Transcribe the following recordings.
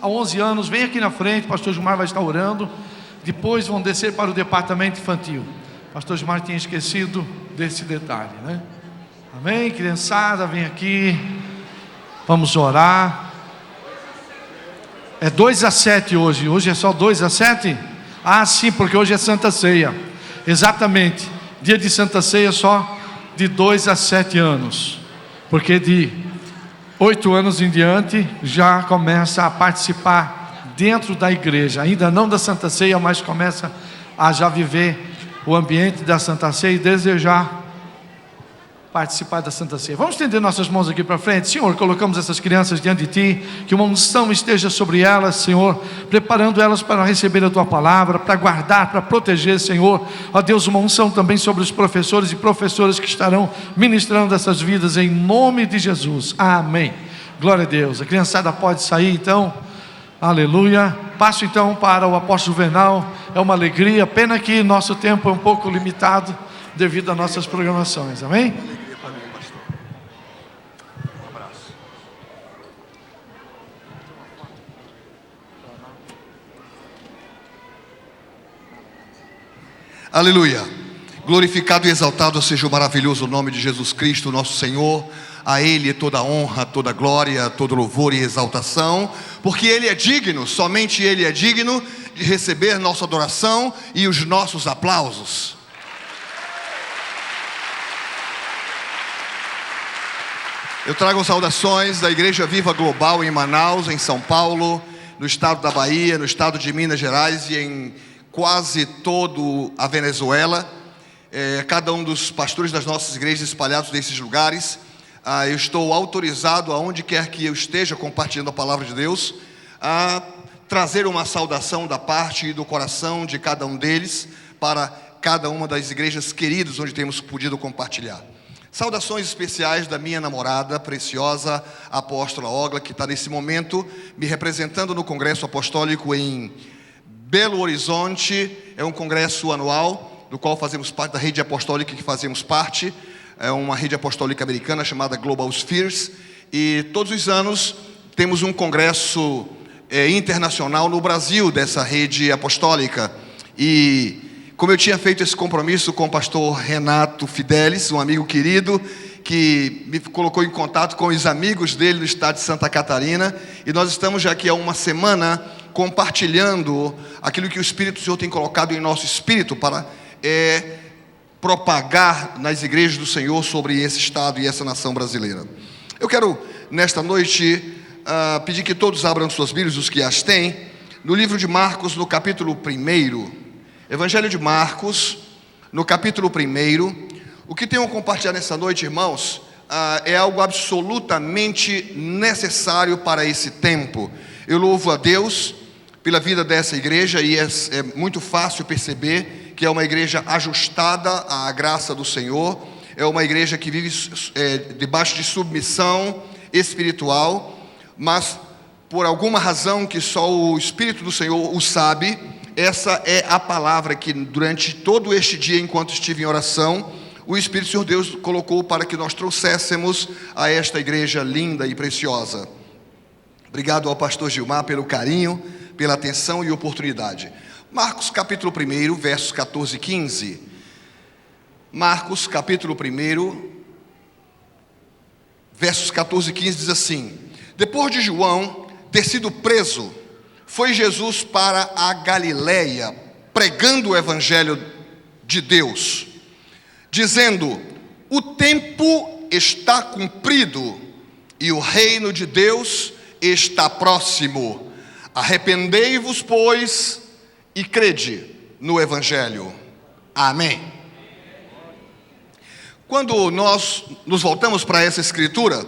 a 11 anos, vem aqui na frente, o pastor Gilmar vai estar orando. Depois vão descer para o departamento infantil. O pastor Gilmar tinha esquecido desse detalhe, né? Amém? Criançada, vem aqui. Vamos orar. É 2-7 hoje. Hoje é só 2-7? Ah, sim, porque hoje é Santa Ceia. Exatamente. Dia de Santa Ceia só de 2-7 anos. Porque de 8 anos em diante já começa a participar dentro da igreja. Ainda não da Santa Ceia, mas começa a já viver o ambiente da Santa Ceia e desejar participar da Santa Ceia. Vamos estender nossas mãos aqui para frente. Senhor, colocamos essas crianças diante de Ti, que uma unção esteja sobre elas, Senhor, preparando elas para receber a Tua palavra, para guardar, para proteger, Senhor. Ó Deus, uma unção também sobre os professores e professoras que estarão ministrando essas vidas, em nome de Jesus. Amém. Glória a Deus. A criançada pode sair então. Aleluia. Passo então para o apóstolo Juvenal. É uma alegria, pena que nosso tempo é um pouco limitado devido às nossas programações. Amém? Aleluia. Glorificado e exaltado seja o maravilhoso nome de Jesus Cristo, nosso Senhor. A Ele toda honra, toda glória, todo louvor e exaltação, porque Ele é digno, somente Ele é digno de receber nossa adoração e os nossos aplausos. Eu trago saudações da Igreja Viva Global em Manaus, em São Paulo, no estado da Bahia, no estado de Minas Gerais e em quase todo a Venezuela. Cada um dos pastores das nossas igrejas espalhados nesses lugares. Eu estou autorizado, aonde quer que eu esteja compartilhando a palavra de Deus, a trazer uma saudação da parte e do coração de cada um deles para cada uma das igrejas queridas onde temos podido compartilhar. Saudações especiais da minha namorada preciosa, a apóstola Ogla, que está nesse momento me representando no Congresso Apostólico em Belo Horizonte. É um congresso anual, do qual fazemos parte da rede apostólica que fazemos parte. É uma rede apostólica americana chamada Global Spheres. E todos os anos temos um congresso internacional no Brasil dessa rede apostólica. E como eu tinha feito esse compromisso com o pastor Renato Fidelis, um amigo querido, que me colocou em contato com os amigos dele no estado de Santa Catarina. E nós estamos já aqui há uma semana compartilhando aquilo que o Espírito do Senhor tem colocado em nosso espírito para propagar nas igrejas do Senhor sobre esse estado e essa nação brasileira. Eu quero, nesta noite, pedir que todos abram suas Bíblias, os que as têm, no livro de Marcos, no capítulo 1. Evangelho de Marcos, no capítulo 1. O que tenho a compartilhar nessa noite, irmãos, é algo absolutamente necessário para esse tempo. Eu louvo a Deus pela vida dessa igreja e é muito fácil perceber que é uma igreja ajustada à graça do Senhor. É uma igreja que vive debaixo de submissão espiritual, mas por alguma razão que só o Espírito do Senhor o sabe, essa é a palavra que durante todo este dia, enquanto estive em oração, o Espírito do Senhor Deus colocou para que nós trouxéssemos a esta igreja linda e preciosa. Obrigado ao pastor Gilmar pelo carinho, pela atenção e oportunidade. Marcos capítulo 1, versos 14 e 15. Marcos capítulo 1, versos 14 e 15 diz assim: depois de João ter sido preso, foi Jesus para a Galileia, pregando o evangelho de Deus, dizendo: o tempo está cumprido e o reino de Deus está próximo. Arrependei-vos, pois, e crede no evangelho. Amém. Quando nós nos voltamos para essa escritura,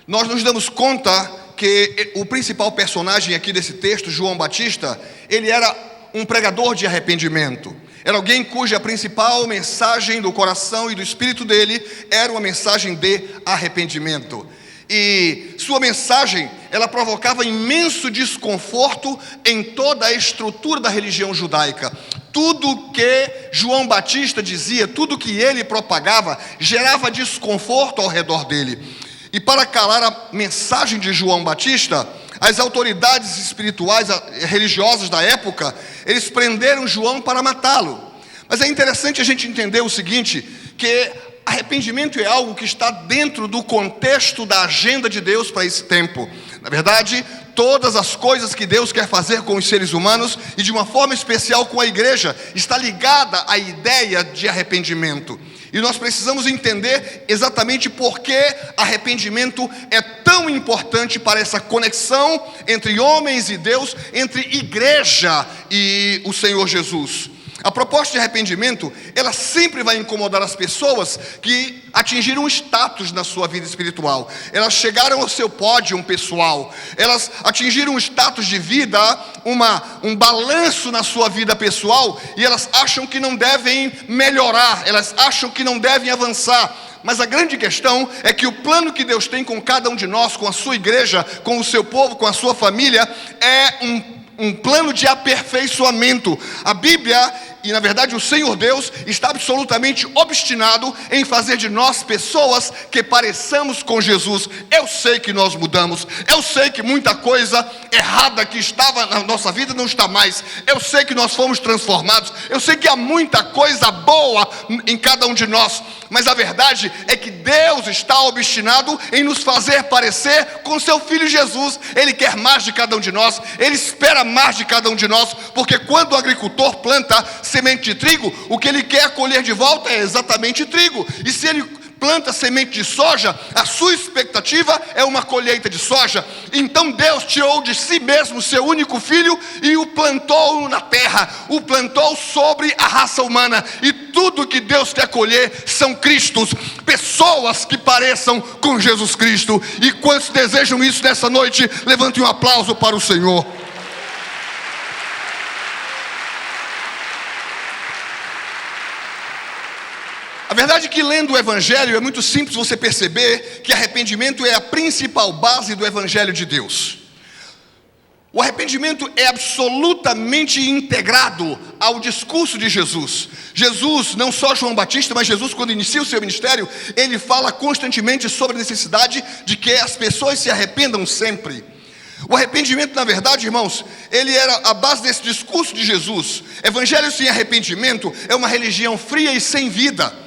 nós nos damos conta que o principal personagem aqui desse texto, João Batista, ele era um pregador de arrependimento. Era alguém cuja principal mensagem do coração e do espírito dele era uma mensagem de arrependimento. E sua mensagem, ela provocava imenso desconforto em toda a estrutura da religião judaica. Tudo que João Batista dizia, tudo que ele propagava, gerava desconforto ao redor dele. E para calar a mensagem de João Batista, as autoridades espirituais, religiosas da época, eles prenderam João para matá-lo. Mas é interessante a gente entender o seguinte, que arrependimento é algo que está dentro do contexto da agenda de Deus para esse tempo. Na verdade, todas as coisas que Deus quer fazer com os seres humanos, e de uma forma especial com a igreja, está ligada à ideia de arrependimento. E nós precisamos entender exatamente por que arrependimento é tão importante para essa conexão entre homens e Deus, entre igreja e o Senhor Jesus. A proposta de arrependimento, ela sempre vai incomodar as pessoas que atingiram status na sua vida espiritual. Elas chegaram ao seu pódio pessoal. Elas atingiram um status de vida, um balanço na sua vida pessoal, e elas acham que não devem melhorar, elas acham que não devem avançar. Mas a grande questão é que o plano que Deus tem com cada um de nós, com a sua igreja, com o seu povo, com a sua família, é um plano de aperfeiçoamento. A Bíblia, e na verdade o Senhor Deus, está absolutamente obstinado em fazer de nós pessoas que pareçamos com Jesus. Eu sei que nós mudamos, eu sei que muita coisa errada que estava na nossa vida não está mais, eu sei que nós fomos transformados, eu sei que há muita coisa boa em cada um de nós, mas a verdade é que Deus está obstinado em nos fazer parecer com seu Filho Jesus. Ele quer mais de cada um de nós, Ele espera mais de cada um de nós, porque quando o agricultor planta semente de trigo, o que ele quer colher de volta é exatamente trigo. E se ele planta semente de soja, a sua expectativa é uma colheita de soja. Então Deus tirou de si mesmo seu único filho e o plantou na terra, o plantou sobre a raça humana, e tudo que Deus quer colher são Cristos, pessoas que pareçam com Jesus Cristo. E quantos desejam isso nessa noite? Levante um aplauso para o Senhor. A verdade é que, lendo o Evangelho, é muito simples você perceber que arrependimento é a principal base do Evangelho de Deus. O arrependimento é absolutamente integrado ao discurso de Jesus. Jesus, não só João Batista, mas Jesus, quando inicia o seu ministério, ele fala constantemente sobre a necessidade de que as pessoas se arrependam sempre. O arrependimento, na verdade, irmãos, ele era a base desse discurso de Jesus. Evangelho sem arrependimento é uma religião fria e sem vida.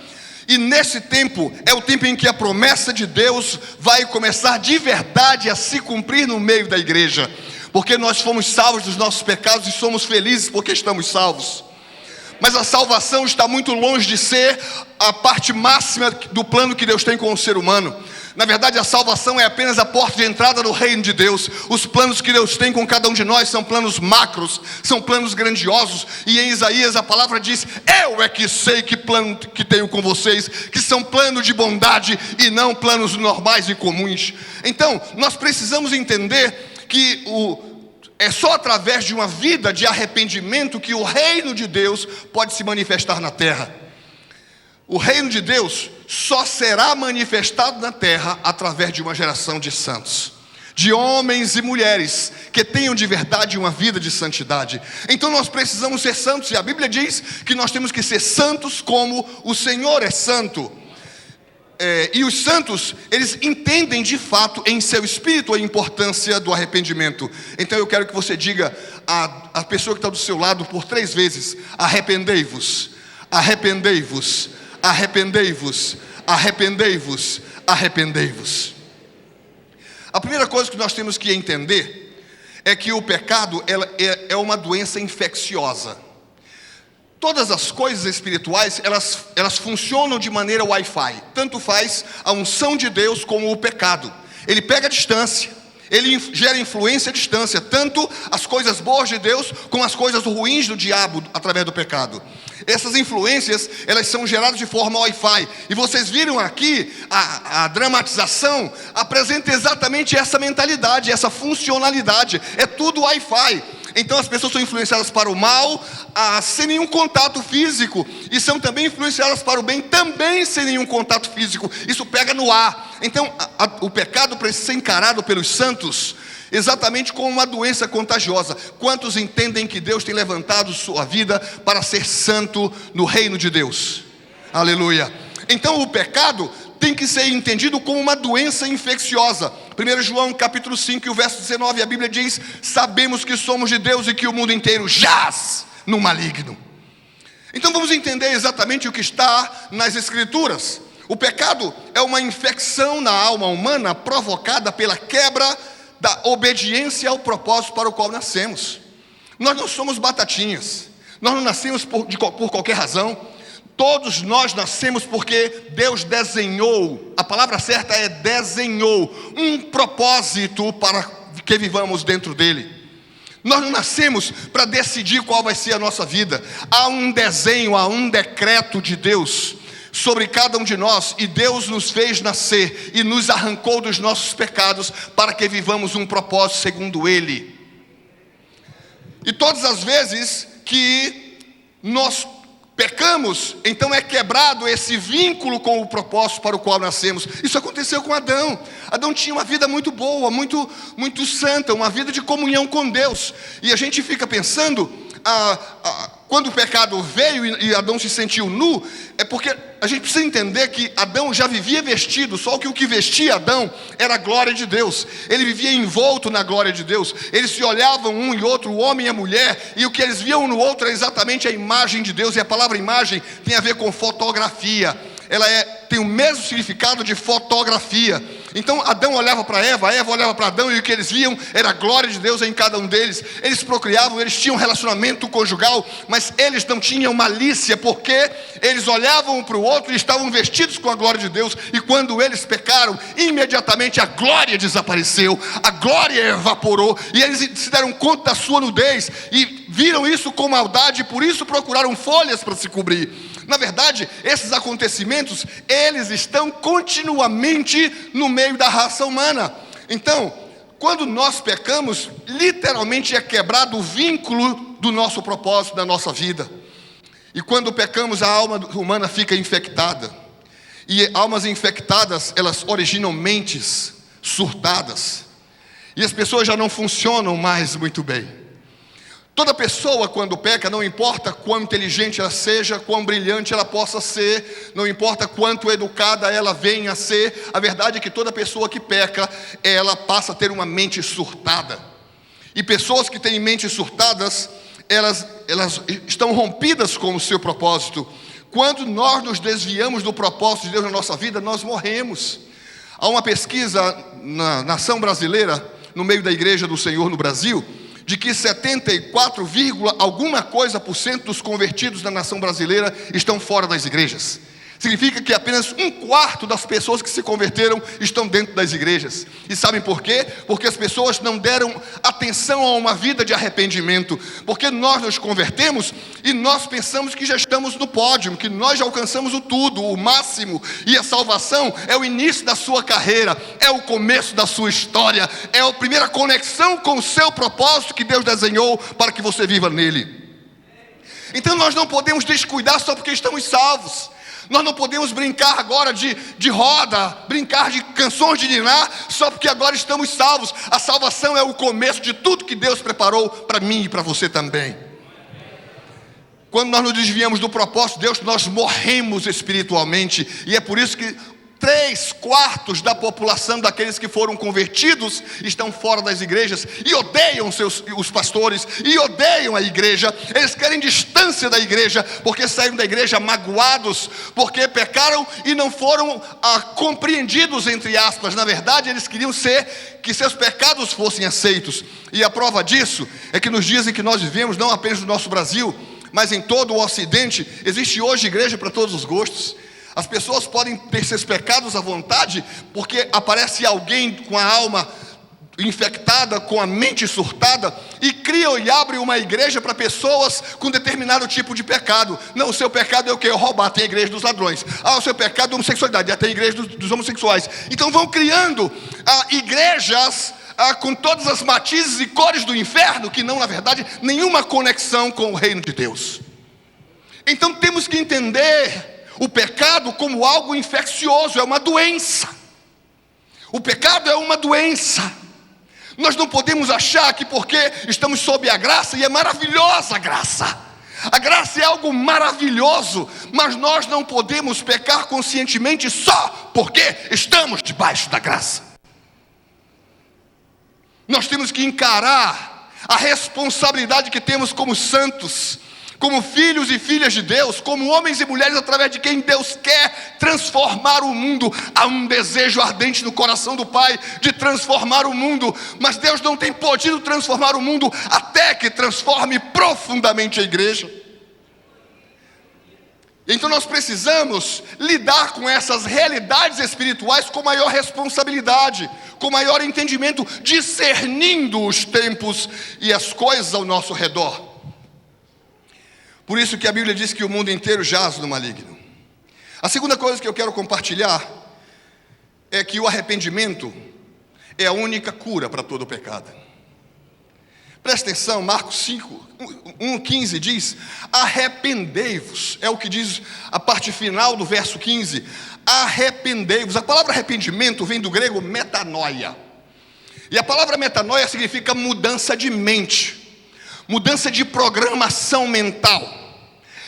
E nesse tempo, é o tempo em que a promessa de Deus vai começar de verdade a se cumprir no meio da igreja. Porque nós fomos salvos dos nossos pecados e somos felizes porque estamos salvos. Mas a salvação está muito longe de ser a parte máxima do plano que Deus tem com o ser humano. Na verdade, a salvação é apenas a porta de entrada no reino de Deus. Os planos que Deus tem com cada um de nós são planos macros, são planos grandiosos. E em Isaías a palavra diz: eu é que sei que plano que tenho com vocês, que são planos de bondade e não planos normais e comuns. Então, nós precisamos entender que é só através de uma vida de arrependimento que o reino de Deus pode se manifestar na terra. O reino de Deus só será manifestado na terra através de uma geração de santos, de homens e mulheres que tenham de verdade uma vida de santidade. Então nós precisamos ser santos, e a Bíblia diz que nós temos que ser santos como o Senhor é santo. E os santos, eles entendem de fato em seu espírito a importância do arrependimento. Então eu quero que você diga à pessoa que está do seu lado por 3 vezes: arrependei-vos, arrependei-vos, arrependei-vos, arrependei-vos, arrependei-vos. A primeira coisa que nós temos que entender é que o pecado é uma doença infecciosa. Todas as coisas espirituais, elas funcionam de maneira Wi-Fi. Tanto faz a unção de Deus como o pecado. Ele pega a distância, ele gera influência à distância, tanto as coisas boas de Deus como as coisas ruins do diabo através do pecado. Essas influências, elas são geradas de forma Wi-Fi. E vocês viram aqui, a dramatização apresenta exatamente essa mentalidade, essa funcionalidade. É tudo Wi-Fi. Então as pessoas são influenciadas para o mal, sem nenhum contato físico. E são também influenciadas para o bem, também sem nenhum contato físico. Isso pega no ar. Então o pecado precisa ser encarado pelos santos exatamente como uma doença contagiosa. Quantos entendem que Deus tem levantado sua vida para ser santo no reino de Deus? Aleluia. Então o pecado tem que ser entendido como uma doença infecciosa. 1 João capítulo 5 e o verso 19, a Bíblia diz: sabemos que somos de Deus e que o mundo inteiro jaz no maligno. Então vamos entender exatamente o que está nas Escrituras. O pecado é uma infecção na alma humana provocada pela quebra da obediência ao propósito para o qual nascemos. Nós não somos batatinhas, nós não nascemos por qualquer razão. Todos nós nascemos porque Deus desenhou, a palavra certa é desenhou, um propósito para que vivamos dentro dele. Nós não nascemos para decidir qual vai ser a nossa vida. Há um desenho, há um decreto de Deus sobre cada um de nós, e Deus nos fez nascer e nos arrancou dos nossos pecados para que vivamos um propósito segundo Ele. E todas as vezes que nós pecamos, então é quebrado esse vínculo com o propósito para o qual nascemos. Isso aconteceu com Adão. Adão tinha uma vida muito boa, muito santa, uma vida de comunhão com Deus. E a gente fica pensando, quando o pecado veio e Adão se sentiu nu, é porque a gente precisa entender que Adão já vivia vestido, só que o que vestia Adão era a glória de Deus. Ele vivia envolto na glória de Deus. Eles se olhavam um e outro, o homem e a mulher, e o que eles viam no outro era exatamente a imagem de Deus. E a palavra imagem tem a ver com fotografia. Ela tem o mesmo significado de fotografia. Então Adão olhava para Eva, Eva olhava para Adão, e o que eles viam era a glória de Deus em cada um deles. Eles procriavam, eles tinham um relacionamento conjugal, mas eles não tinham malícia, porque eles olhavam um para o outro e estavam vestidos com a glória de Deus. E quando eles pecaram, imediatamente a glória desapareceu, a glória evaporou, e eles se deram conta da sua nudez e viram isso com maldade, e por isso procuraram folhas para se cobrir. Na verdade, esses acontecimentos, eles estão continuamente no meio da raça humana. Então, quando nós pecamos, literalmente é quebrado o vínculo do nosso propósito, da nossa vida. E quando pecamos, a alma humana fica infectada. E almas infectadas, elas originam mentes surtadas. E as pessoas já não funcionam mais muito bem. Toda pessoa, quando peca, não importa quão inteligente ela seja, quão brilhante ela possa ser, não importa quanto educada ela venha a ser, a verdade é que toda pessoa que peca, ela passa a ter uma mente surtada. E pessoas que têm mentes surtadas, elas estão rompidas com o seu propósito. Quando nós nos desviamos do propósito de Deus na nossa vida, nós morremos. Há uma pesquisa na nação brasileira, no meio da igreja do Senhor no Brasil, de que 74, alguma coisa por cento dos convertidos na nação brasileira estão fora das igrejas. Significa que apenas 1/4 das pessoas que se converteram estão dentro das igrejas. E sabem por quê? Porque as pessoas não deram atenção a uma vida de arrependimento. Porque nós nos convertemos e nós pensamos que já estamos no pódio, que nós já alcançamos o tudo, o máximo. E a salvação é o início da sua carreira, é o começo da sua história, é a primeira conexão com o seu propósito que Deus desenhou para que você viva nele. Então nós não podemos descuidar só porque estamos salvos. Nós não podemos brincar agora de roda, brincar de canções de ninar, só porque agora estamos salvos. A salvação é o começo de tudo que Deus preparou para mim e para você também. Quando nós nos desviamos do propósito de Deus, nós morremos espiritualmente. E é por isso que 3/4 da população daqueles que foram convertidos estão fora das igrejas e odeiam os pastores e odeiam a igreja. Eles querem distância da igreja porque saíram da igreja magoados, porque pecaram e não foram compreendidos, entre aspas. Na verdade, eles queriam que seus pecados fossem aceitos. E a prova disso é que nos dias em que nós vivemos, não apenas no nosso Brasil, mas em todo o Ocidente, existe hoje igreja para todos os gostos. As pessoas podem ter seus pecados à vontade, porque aparece alguém com a alma infectada, com a mente surtada, e cria e abre uma igreja para pessoas com determinado tipo de pecado. Não, o seu pecado é o quê? Roubar, tem a igreja dos ladrões. O seu pecado é homossexualidade, tem a igreja dos homossexuais. Então vão criando igrejas com todas as matizes e cores do inferno, que não, na verdade, nenhuma conexão com o reino de Deus. Então temos que entender o pecado como algo infeccioso, é uma doença. O pecado é uma doença. Nós não podemos achar que porque estamos sob a graça, e é maravilhosa a graça, A graça é algo maravilhoso, mas nós não podemos pecar conscientemente só porque estamos debaixo da graça. Nós temos que encarar a responsabilidade que temos como santos, como filhos e filhas de Deus, como homens e mulheres através de quem Deus quer transformar o mundo. Há um desejo ardente no coração do Pai de transformar o mundo, mas Deus não tem podido transformar o mundo até que transforme profundamente a igreja. Então nós precisamos lidar com essas realidades espirituais com maior responsabilidade, com maior entendimento, discernindo os tempos e as coisas ao nosso redor. Por isso que a Bíblia diz que o mundo inteiro jaz no maligno. A segunda coisa que eu quero compartilhar é que o arrependimento é a única cura para todo pecado. Presta atenção, Marcos 1:15 diz: arrependei-vos. É o que diz a parte final do verso 15. Arrependei-vos. A palavra arrependimento vem do grego metanoia. E a palavra metanoia significa mudança de mente, mudança de programação mental.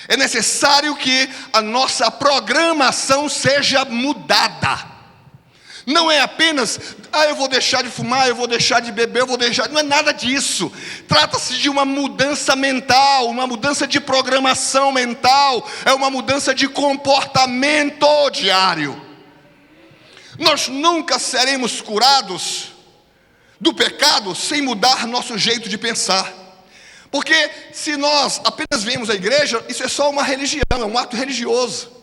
É necessário que a nossa programação seja mudada. Não é apenas, eu vou deixar de fumar, eu vou deixar de beber, eu vou deixar... Não é nada disso. Trata-se de uma mudança mental, uma mudança de programação mental, é uma mudança de comportamento diário. Nós nunca seremos curados do pecado sem mudar nosso jeito de pensar. Porque se nós apenas vemos a igreja, isso é só uma religião, é um ato religioso.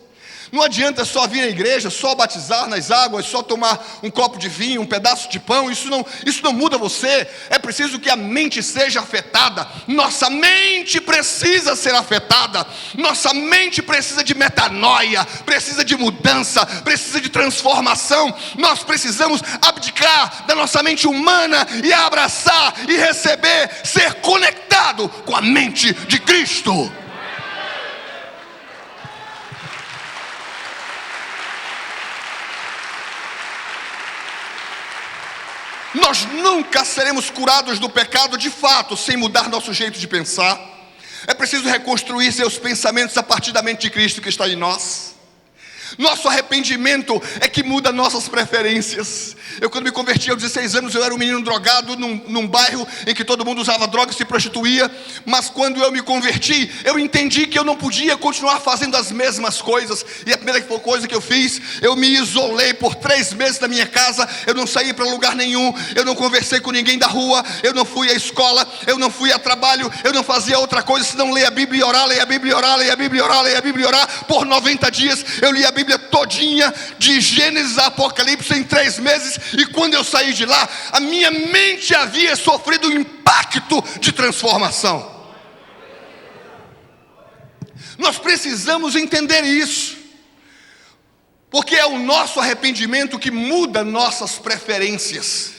Não adianta só vir à igreja, só batizar nas águas, só tomar um copo de vinho, um pedaço de pão, isso não muda você. É preciso que a mente seja afetada. Nossa mente precisa ser afetada. Nossa mente precisa de metanoia, precisa de mudança, precisa de transformação. Nós precisamos abdicar da nossa mente humana e abraçar e receber, ser conectado com a mente de Cristo. Nós nunca seremos curados do pecado de fato, sem mudar nosso jeito de pensar. É preciso reconstruir seus pensamentos a partir da mente de Cristo que está em nós. Nosso arrependimento é que muda nossas preferências. Eu quando me converti aos 16 anos, eu era um menino drogado num bairro em que todo mundo usava droga e se prostituía. Mas quando eu me converti, eu entendi que eu não podia continuar fazendo as mesmas coisas. E a primeira coisa que eu fiz, eu me isolei por 3 meses da minha casa. Eu não saí para lugar nenhum, eu não conversei com ninguém da rua, eu não fui à escola, eu não fui a trabalho, eu não fazia outra coisa senão ler a Bíblia e orar, ler a Bíblia e orar, ler a Bíblia e orar, ler a Bíblia e orar. Por 90 dias eu li a Bíblia todinha, de Gênesis a Apocalipse, em 3 meses. E quando eu saí de lá, a minha mente havia sofrido um impacto de transformação. Nós precisamos entender isso, porque é o nosso arrependimento que muda nossas preferências.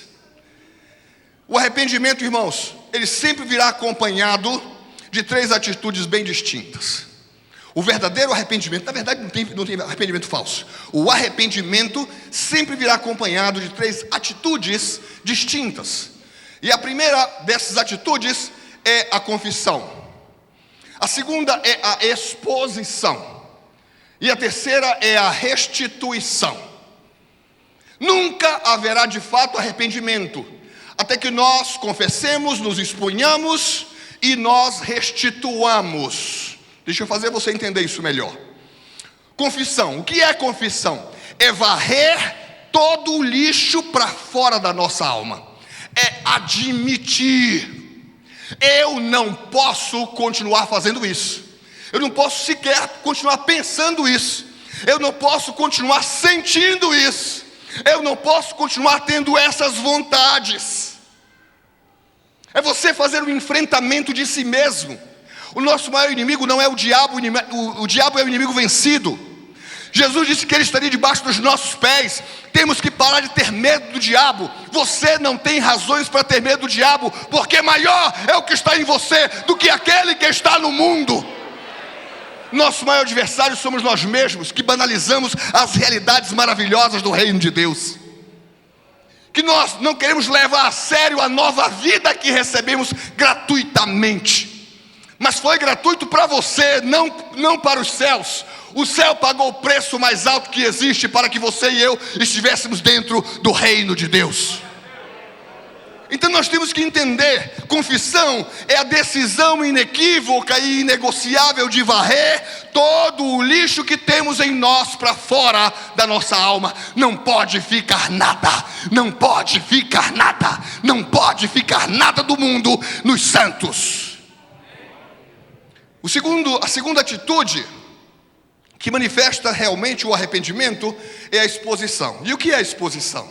O arrependimento, irmãos, ele sempre virá acompanhado de 3 atitudes bem distintas. O verdadeiro arrependimento, na verdade não tem arrependimento falso. O arrependimento sempre virá acompanhado de 3 atitudes distintas. E a primeira dessas atitudes é a confissão. A segunda é a exposição. E a terceira é a restituição. Nunca haverá de fato arrependimento até que nós confessemos, nos exponhamos e nós restituamos. Deixa eu fazer você entender isso melhor. Confissão. O que é confissão? É varrer todo o lixo para fora da nossa alma. É admitir: eu não posso continuar fazendo isso. Eu não posso sequer continuar pensando isso. Eu não posso continuar sentindo isso. Eu não posso continuar tendo essas vontades. É você fazer um enfrentamento de si mesmo. O nosso maior inimigo não é o diabo, o diabo é o inimigo vencido. Jesus disse que ele estaria debaixo dos nossos pés. Temos que parar de ter medo do diabo. Você não tem razões para ter medo do diabo, porque maior é o que está em você do que aquele que está no mundo. Nosso maior adversário somos nós mesmos, que banalizamos as realidades maravilhosas do reino de Deus, que nós não queremos levar a sério a nova vida que recebemos gratuitamente. mas foi gratuito para você, não para os céus. O céu pagou o preço mais alto que existe para que você e eu estivéssemos dentro do reino de Deus. Então nós temos que entender, confissão é a decisão inequívoca e inegociável de varrer todo o lixo que temos em nós para fora da nossa alma. Não pode ficar nada, não pode ficar nada, não pode ficar nada do mundo nos santos. A segunda atitude que manifesta realmente o arrependimento é a exposição. E o que é a exposição?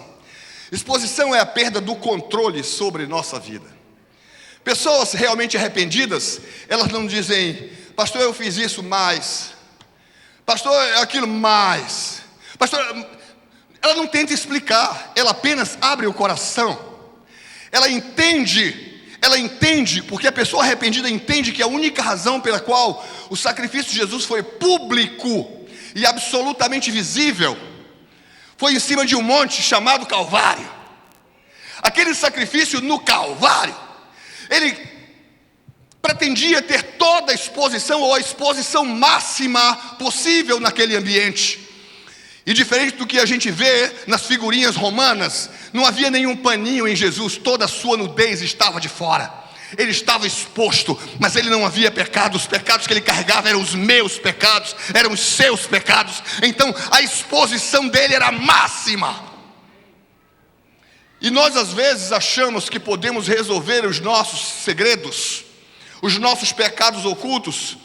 Exposição é a perda do controle sobre nossa vida. Pessoas realmente arrependidas, elas não dizem: pastor, eu fiz isso mais, pastor, aquilo mais, pastor. Ela não tenta explicar, ela apenas abre o coração. Ela entende, porque a pessoa arrependida entende que a única razão pela qual o sacrifício de Jesus foi público e absolutamente visível foi em cima de um monte chamado Calvário. Aquele sacrifício no Calvário, ele pretendia ter toda a exposição, ou a exposição máxima possível naquele ambiente. E diferente do que a gente vê nas figurinhas romanas, não havia nenhum paninho em Jesus, toda a sua nudez estava de fora. Ele estava exposto, mas ele não havia pecado. Os pecados que ele carregava eram os meus pecados, eram os seus pecados. Então a exposição dele era máxima. E nós às vezes achamos que podemos resolver os nossos segredos, os nossos pecados ocultos,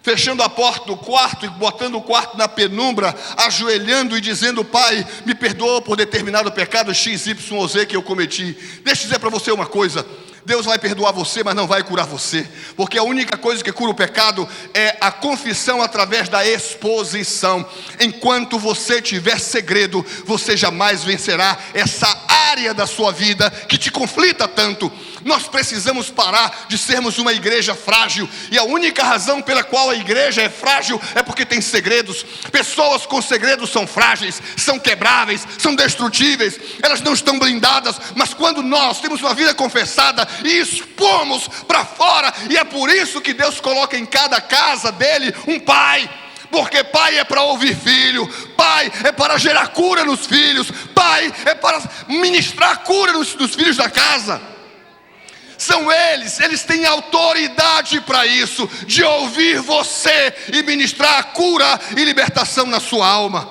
fechando a porta do quarto e botando o quarto na penumbra, ajoelhando e dizendo: Pai, me perdoa por determinado pecado XYZ que eu cometi. Deixa eu dizer para você uma coisa: Deus vai perdoar você, mas não vai curar você, porque a única coisa que cura o pecado é a confissão através da exposição. Enquanto você tiver segredo, você jamais vencerá essa área da sua vida que te conflita tanto. Nós precisamos parar de sermos uma igreja frágil, e a única razão pela qual a igreja é frágil é porque tem segredos. Pessoas com segredos são frágeis, são quebráveis, são destrutíveis, elas não estão blindadas. Mas quando nós temos uma vida confessada e expomos para fora, e é por isso que Deus coloca em cada casa dele um pai, porque pai é para ouvir filho, pai é para gerar cura nos filhos, pai é para ministrar cura nos filhos da casa. São eles têm autoridade para isso, de ouvir você e ministrar a cura e libertação na sua alma.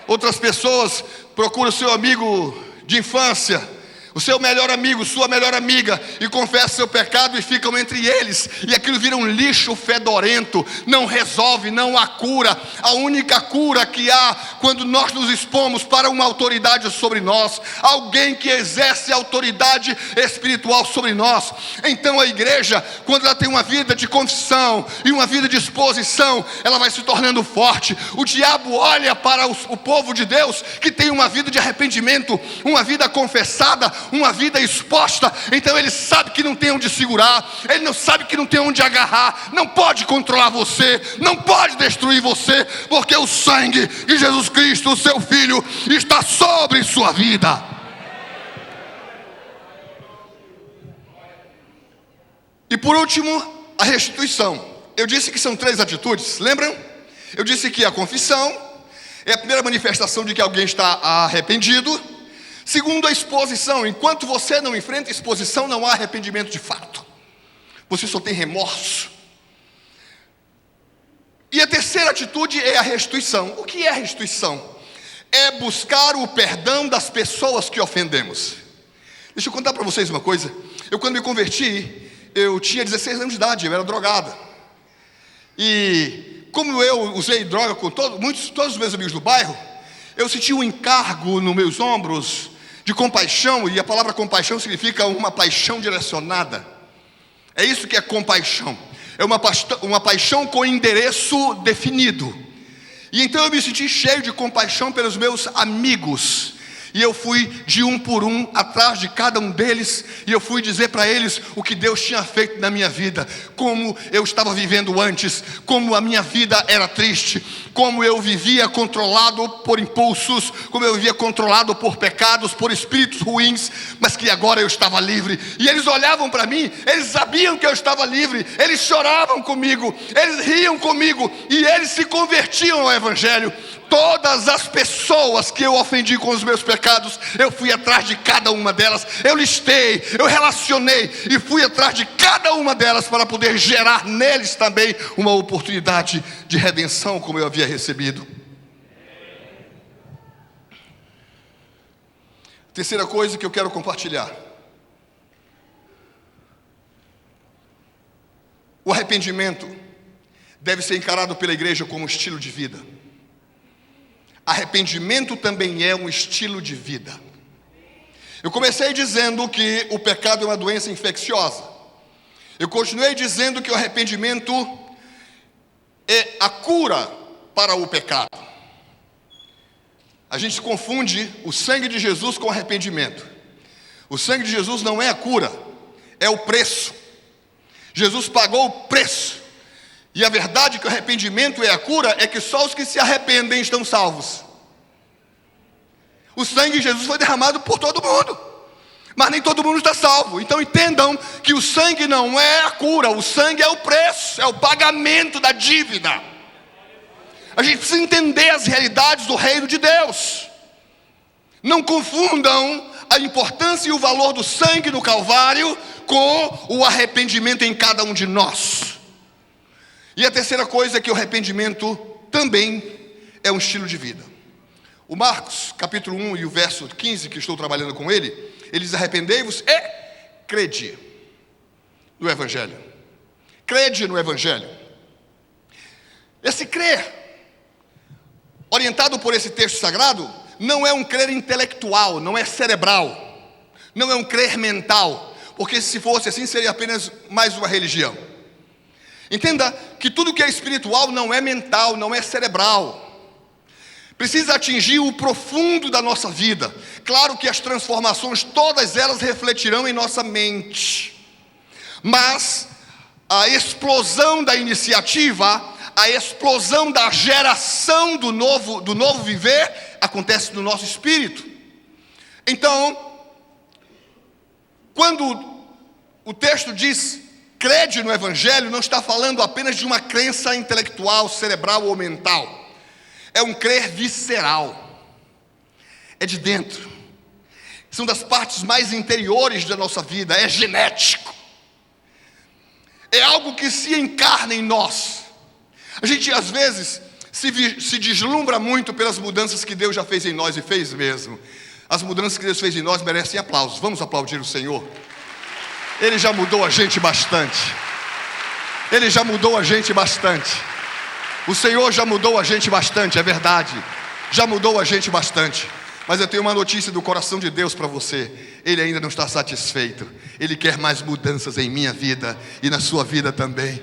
Outras pessoas procuram o seu amigo de infância, o seu melhor amigo, sua melhor amiga, e confessam seu pecado e ficam entre eles, e aquilo vira um lixo fedorento. Não resolve, não há cura. A única cura que há quando nós nos expomos para uma autoridade sobre nós, alguém que exerce autoridade espiritual sobre nós. Então a igreja, quando ela tem uma vida de confissão e uma vida de exposição, ela vai se tornando forte. O diabo olha para o povo de Deus que tem uma vida de arrependimento, uma vida confessada, uma vida exposta. Então ele sabe que não tem onde segurar, ele não sabe que não tem onde agarrar, não pode controlar você, não pode destruir você, porque o sangue de Jesus Cristo, o seu Filho, está sobre sua vida. E por último, a restituição. Eu disse que são 3 atitudes, lembram? Eu disse que a confissão é a primeira manifestação de que alguém está arrependido. Segundo, a exposição. Enquanto você não enfrenta a exposição, não há arrependimento de fato. Você só tem remorso. E a terceira atitude é a restituição. O que é a restituição? É buscar o perdão das pessoas que ofendemos. Deixa eu contar para vocês uma coisa. Eu, quando me converti, eu tinha 16 anos de idade, eu era drogado. E como eu usei droga com todos os meus amigos do bairro, eu senti um encargo nos meus ombros de compaixão, e a palavra compaixão significa uma paixão direcionada. É isso que é compaixão. É uma paixão com endereço definido. E então eu me senti cheio de compaixão pelos meus amigos. E eu fui de um por um atrás de cada um deles, e eu fui dizer para eles o que Deus tinha feito na minha vida, como eu estava vivendo antes, como a minha vida era triste, como eu vivia controlado por impulsos, como eu vivia controlado por pecados, por espíritos ruins, mas que agora eu estava livre. E eles olhavam para mim, eles sabiam que eu estava livre, eles choravam comigo, eles riam comigo, e eles se convertiam ao Evangelho. Todas as pessoas que eu ofendi com os meus pecados, eu fui atrás de cada uma delas, eu listei, eu relacionei e fui atrás de cada uma delas para poder gerar neles também uma oportunidade de redenção como eu havia recebido. Terceira coisa que eu quero compartilhar: o arrependimento deve ser encarado pela igreja como um estilo de vida. Arrependimento também é um estilo de vida. Eu comecei dizendo que o pecado é uma doença infecciosa. Eu continuei dizendo que o arrependimento é a cura para o pecado. A gente confunde o sangue de Jesus com o arrependimento. O sangue de Jesus não é a cura, é o preço. Jesus pagou o preço. E a verdade que o arrependimento é a cura é que só os que se arrependem estão salvos. O sangue de Jesus foi derramado por todo mundo, mas nem todo mundo está salvo. Então entendam que o sangue não é a cura, o sangue é o preço, é o pagamento da dívida. A gente precisa entender as realidades do reino de Deus. Não confundam a importância e o valor do sangue no Calvário com o arrependimento em cada um de nós. E a terceira coisa é que o arrependimento também é um estilo de vida. O Marcos, capítulo 1 e o verso 15, que estou trabalhando com ele diz: arrependei-vos e crede no Evangelho. Crede no Evangelho. Esse crer, orientado por esse texto sagrado, não é um crer intelectual, não é cerebral, não é um crer mental, porque se fosse assim seria apenas mais uma religião. Entenda que tudo que é espiritual não é mental, não é cerebral. Precisa atingir o profundo da nossa vida. Claro que as transformações, todas elas refletirão em nossa mente. Mas a explosão da iniciativa, a explosão da geração do novo viver, acontece no nosso espírito. Então, quando o texto diz crede no Evangelho, não está falando apenas de uma crença intelectual, cerebral ou mental. É um crer visceral. É de dentro. São das partes mais interiores da nossa vida. É genético. É algo que se encarna em nós. A gente às vezes se deslumbra muito pelas mudanças que Deus já fez em nós, e fez mesmo. As mudanças que Deus fez em nós merecem aplausos. Vamos aplaudir o Senhor. Ele já mudou a gente bastante. Ele já mudou a gente bastante. O Senhor já mudou a gente bastante, é verdade. Já mudou a gente bastante. Mas eu tenho uma notícia do coração de Deus para você. Ele ainda não está satisfeito. Ele quer mais mudanças em minha vida e na sua vida também.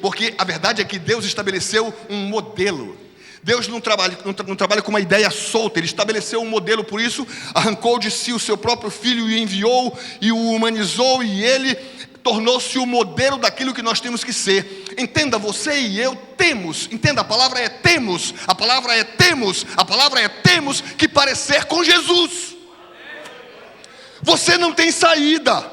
Porque a verdade é que Deus estabeleceu um modelo. Deus não trabalha com uma ideia solta. Ele estabeleceu um modelo, por isso arrancou de si o seu próprio filho e enviou e o humanizou, e ele tornou-se o modelo daquilo que nós temos que ser. Entenda, você e eu temos, entenda, a palavra é temos, a palavra é temos, a palavra é temos que parecer com Jesus. Você não tem saída,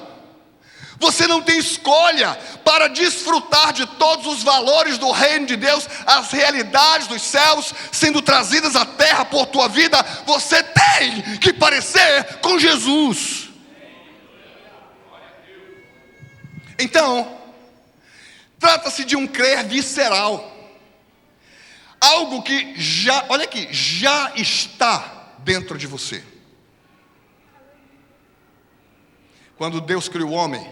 você não tem escolha para desfrutar de todos os valores do reino de Deus, as realidades dos céus sendo trazidas à terra por tua vida. Você tem que parecer com Jesus. Então, trata-se de um crer visceral. Algo que já, olha aqui, já está dentro de você. Quando Deus criou o homem,